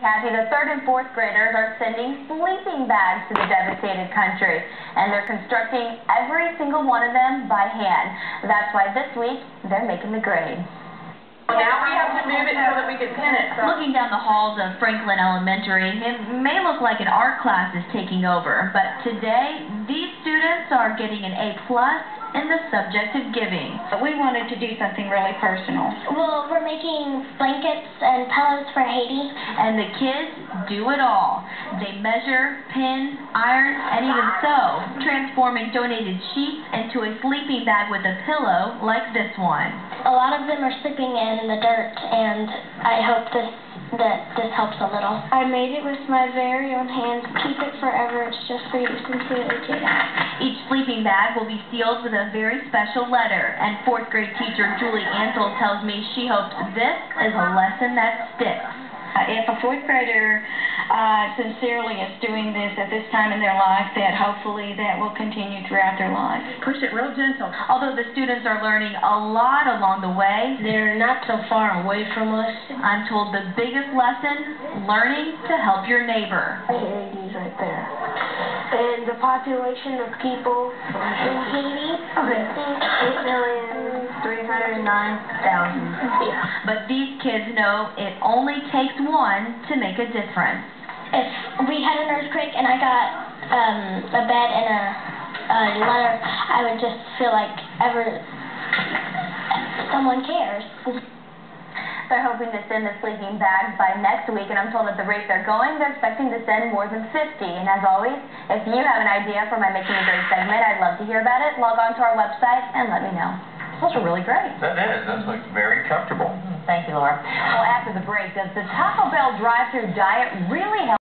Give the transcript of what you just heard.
Kathy, the 3rd and 4th graders are sending sleeping bags to the devastated country, and they're constructing every single one of them by hand. That's why this week they're making the grade. Now we have to move it so that we can pin it. So. Looking down the halls of Franklin Elementary, it may look like an art class is taking over, but today these students are getting an A+ in the subject of giving. We wanted to do something really personal. Well, we're making blankets and pillows for Haiti. And the kids do it all. They measure, pin, iron, and even sew, transforming donated sheets into a sleeping bag with a pillow like this one. A lot of them are sleeping in the dirt, and I hope that this helps a little. I made it with my very own hands. Keep it forever. It's just for you. Sincerely, Jada. Each sleeping bag will be sealed with a very special letter, and 4th grade teacher Julie Ansel tells me she hopes this is a lesson that sticks. If a 4th grader sincerely is doing this at this time in their life, that hopefully that will continue throughout their life. Push it real gentle. Although the students are learning a lot along the way, They're not so far away from us. I'm told the biggest lesson, learning to help your neighbor. Haiti's right there. And the population of people in Haiti is 8,309,000. But these kids know it only takes one to make a difference. If we had an earthquake and I got a bed and a letter, I would just feel like someone cares. They're hoping to send the sleeping bags by next week, and I'm told at the rate they're going, they're expecting to send more than 50. And as always, if you have an idea for my Making a Grade segment, I'd love to hear about it. Log on to our website and let me know. Those are really great. That is. That looks very comfortable. Thank you, Laura. Well, after the break, does the Taco Bell drive-thru diet really help?